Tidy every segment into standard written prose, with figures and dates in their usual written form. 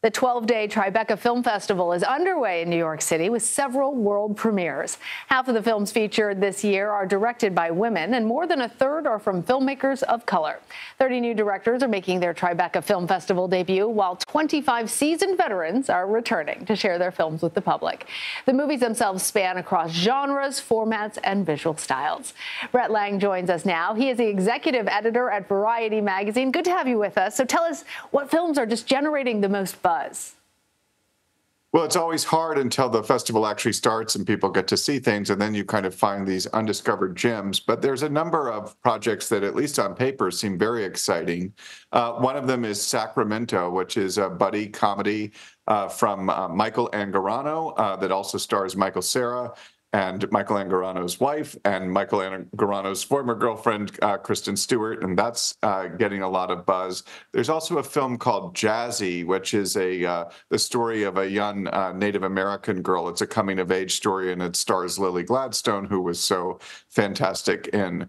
The 12-day Tribeca Film Festival is underway in New York City with several world premieres. Half of the films featured this year are directed by women, and more than a third are from filmmakers of color. 30 new directors are making their Tribeca Film Festival debut, while 25 seasoned veterans are returning to share their films with the public. The movies themselves span across genres, formats, and visual styles. Brent Lang joins us now. He is the executive editor at Variety magazine. Good to have you with us. So tell us, what films are just generating the most buzz? Well, it's always hard until the festival actually starts and people get to see things, and then you kind of find these undiscovered gems. But there's a number of projects that, at least on paper, seem very exciting. One of them is Sacramento, which is a buddy comedy from Michael Angarano that also stars Michael Cera and Michael Angarano's wife and Michael Angarano's former girlfriend, Kristen Stewart, and that's getting a lot of buzz. There's also a film called Jazzy, which is the story of a young Native American girl. It's a coming-of-age story, and it stars Lily Gladstone, who was so fantastic in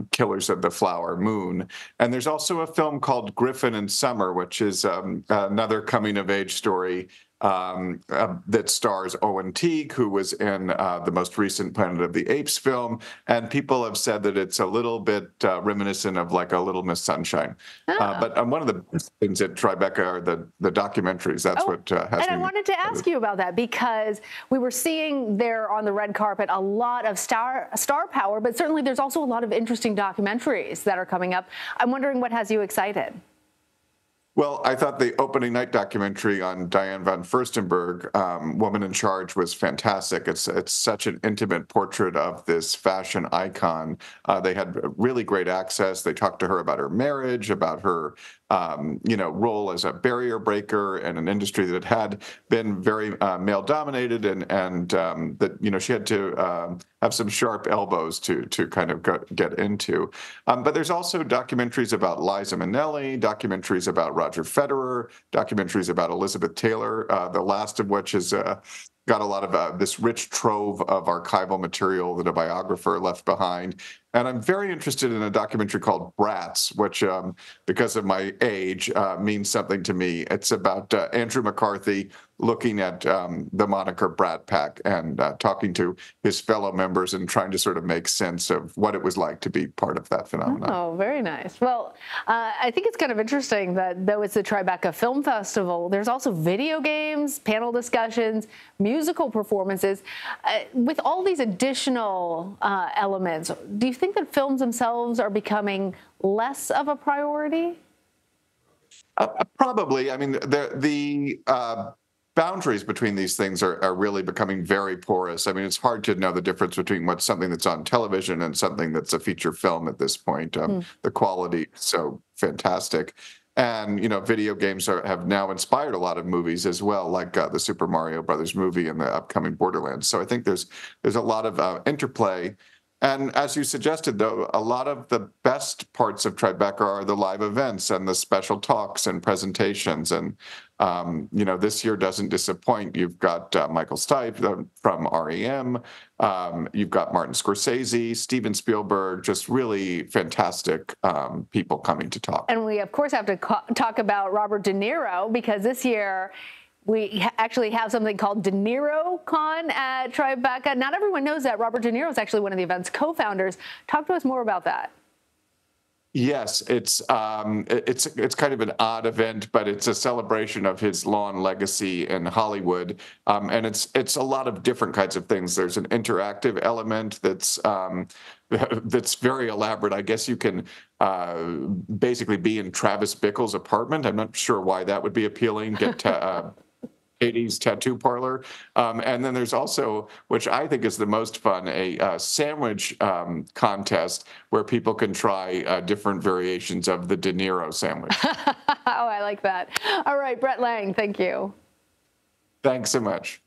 Killers of the Flower Moon. And there's also a film called Griffin and Summer, which is another coming-of-age story that stars Owen Teague, who was in the most recent Planet of the Apes film, and people have said that it's a little bit reminiscent of like a Little Miss Sunshine. But one of the best things at Tribeca are the documentaries. That's what has me. And I wanted to ask you about that, because we were seeing there on the red carpet a lot of star power, but certainly there's also a lot of interesting documentaries that are coming up. I'm wondering what has you excited. Well, I thought the opening night documentary on Diane von Furstenberg, Woman in Charge, was fantastic. It's such an intimate portrait of this fashion icon. They had really great access. They talked to her about her marriage, about her role as a barrier breaker in an industry that had been very male dominated, and that she had to have some sharp elbows to kind of get into. But there's also documentaries about Liza Minnelli, documentaries about Roger Federer, documentaries about Elizabeth Taylor, the last of which is got a lot of this rich trove of archival material that a biographer left behind. And I'm very interested in a documentary called Brats, which, because of my age, means something to me. It's about Andrew McCarthy looking at the moniker Brat Pack and talking to his fellow members and trying to sort of make sense of what it was like to be part of that phenomenon. Oh, very nice. Well, I think it's kind of interesting that though it's the Tribeca Film Festival, there's also video games, panel discussions, musical performances. With all these additional elements, do you think that films themselves are becoming less of a priority? Probably. I mean, the boundaries between these things are really becoming very porous. I mean, it's hard to know the difference between what's something that's on television and something that's a feature film at this point. The quality is so fantastic. And, video games have now inspired a lot of movies as well, like the Super Mario Brothers movie and the upcoming Borderlands. So I think there's a lot of interplay. And as you suggested, though, a lot of the best parts of Tribeca are the live events and the special talks and presentations. And, this year doesn't disappoint. You've got Michael Stipe from REM. You've got Martin Scorsese, Steven Spielberg, just really fantastic people coming to talk. And we, of course, have to talk about Robert De Niro, because this year we actually have something called De Niro Con at Tribeca. Not everyone knows that Robert De Niro is actually one of the event's co-founders. Talk to us more about that. Yes, it's kind of an odd event, but it's a celebration of his long legacy in Hollywood, and it's a lot of different kinds of things. There's an interactive element that's very elaborate. I guess you can basically be in Travis Bickle's apartment. I'm not sure why that would be appealing. Get Katie's tattoo parlor. And then there's also, which I think is the most fun, a sandwich contest where people can try different variations of the De Niro sandwich. Oh, I like that. All right, Brent Lang, thank you. Thanks so much.